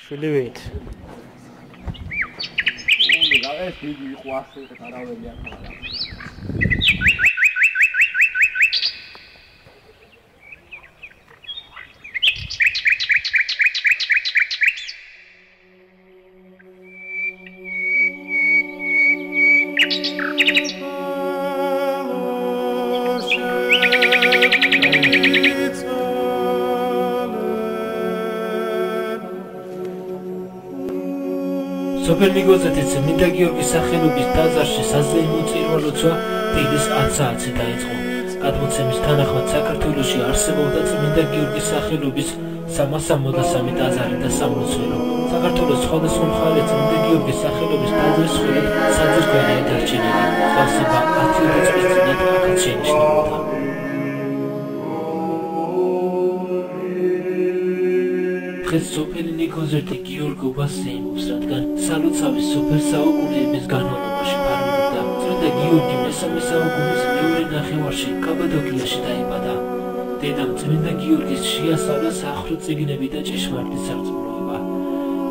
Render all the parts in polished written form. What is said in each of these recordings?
შვილი ვით. ეს დიდი იყო ასე არაველი არ ხარ. სოფელ ნიგოზეთის წმინდა გიორგის სახელობის ტაძარში საზეიმო წირვა-ლოცვა დილის 10 საათზე დაიწყო. გადმოცემის თანახმად საქართველოში არსებობდა წმინდა გიორგის სახელობის 363 ტაძარი და სამლოცველო. საქართველოს სხვადასხვა მხარე წმინდა გიორგის სახელობის ტაძრის ხილით საძირკველია დარჩენილი. სხვადასხვა 10 წლის წინათ აქაც შენიშნებოდა. დღეს სოფელი ნიგოზეთი გიორგობას ზეიმობს, რადგან სალოცავის სოფელ საუკუნეების განმავლობაში ფარველობდა. წმინდა გიორგი მესამე საუკუნის მეორე ნახევარში კაბადოკიაში დაიბადა. დედამ წმინდა გიორგის შეასწავლა საღვთო წიგნები და ჭეშმარიტი სარწმუნოება.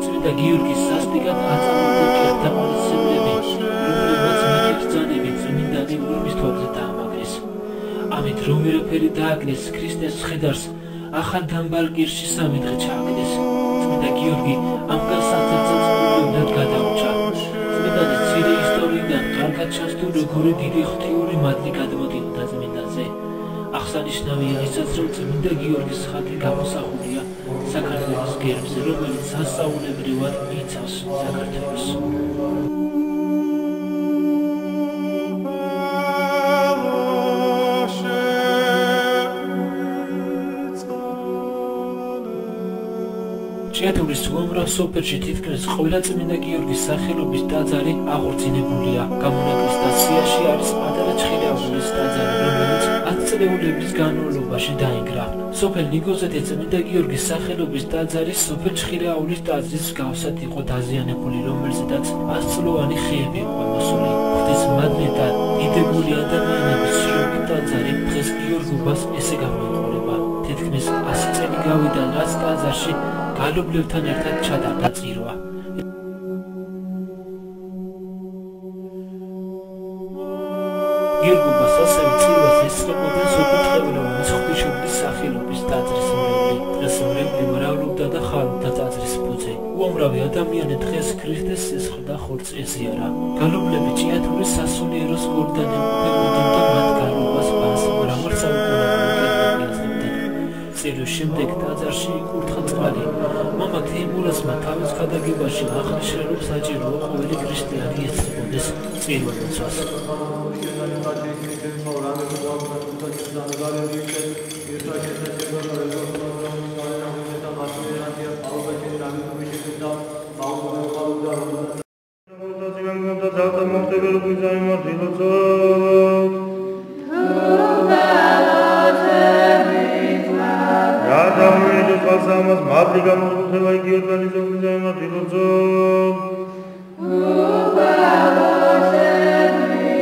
წმინდა გიორგის სასტიკად აწამებდა კერთდამონისებლები, რომლებმაც მიგებრძანებით წმინდანი ურმის თვალზე დაამაგრეს. ამით რომ ვერაფერი დააგნეს ქრისტეს მხედარს, ახალ დამბალკირში 3 დღე ჩააგდეს. წმინდა გიორგი ამ განსაცდელს უბრალოდ გადაურჩა. წმინდანის მცირე ისტორიიდან კარგად ჩანს როგორი დიდი ღვთიური მადლი გადმოდიოდა წმინდანზე. აღსანიშნავია ისაც, რომ წმინდა გიორგის ხატი გამოსახულია საქართველოს გერბზე, რომელიც სასწაულებრივად იცავს საქართველოს. ჭიათურის უამრავ სოფელში თითქმის ყველა წმინდა გიორგის სახელობის ტაძარი აღორძინებულია. გამონაკლის და სიაში არის პატარა ჩხილიაურის ტაძარი, რომელიც 10 წლეულების განმავლობაში დაინგრა. სოფელ ნიგოზეთი წმინდა გიორგის სახელობის ტაძარი სოფელ ჩხილიაურის ტაძრის მსგავსად იყო დაზიანებული, რომელზედაც 100 წლოვანი ხეები იყო მოსული. ღვთის მადლით და დიდებული ადამიანების შრომით ტაძარი დღეს გიორგობას ესე გამოიყურება. თითქმის 100 წელი გავიდა, რაც ტაძარში გალობლებთან ერთად ჩატარდა წირვა. გიორგობას ასევე წირვას ესწრებოდნენ სოფელწყეველებმა ღვთისმშობლის სახელობის ტაძრის მრევლი. დღეს მრევლი მრავლობდა და ხარობდა ტაძრის ფუძე. უამრავი ადამიანი დღეს ქრისტეს სისხლდა ხორცს ეზიარა. გალობლები ჭიათურის სასულიეროს გორდან ემყოფებოდნენ და მათ გალობას ბანს მრავალ საუკუნეებად ეძებდნენ. წირვის შემდეგ ტაძარში იკურთხა წყალი. მამა თეიმურაზმა თავის გადაგებაში აღნიშნა, რომ საჭიროა ყოველი ქრისტიანი ეძებოდეს წირვა-ლოცვას. მადლი გამოგხდება იგი ორგანიზებული ზემოთილოცო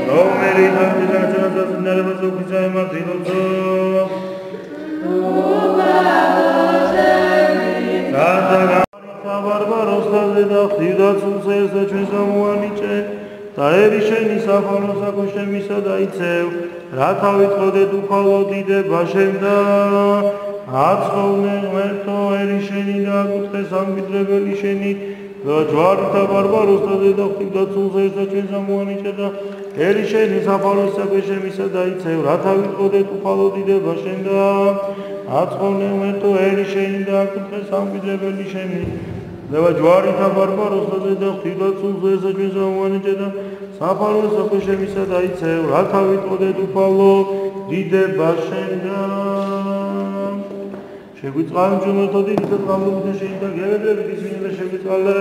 რომელი თანხმდანაც ნერვებს უხიცა მადლილოცო ბარბაროსთაზე და ღვთისმსახურზე და ჩვენს ამოანიჭე და ერი შენი საფალო საკოშემისა დაიცევ რათა ვიტყოდეთ უფალო დიდება შენდა აწყოვნე ღმერთო ერი შენი და აკუთხე სამკვიდრებელი შენი და ჯვარითა ბარბაროსთაზე და ღვთისმსახურზე და ჩვენს ამოანიჭე და ერი შენი საფალო საკოშემისა დაიცევ რათა ვიტყოდეთ უფალო დიდება შენდა აწყოვნე ღმერთო ერი შენი და აკუთხე სამკვიდრებელი შენი Deva ჯვარითა ბარბაროსთაზე და ღვთისმსახურზე და ჩვენს ამოანიჭე და საფალო საკოშემისა დაიცევ რათა ვიტყოდეთ უფალო დიდება შენდა შეგვიწყალე ჩვენო დიდი და გამოგდე შენ და გერები ისინი შეგვიწყალე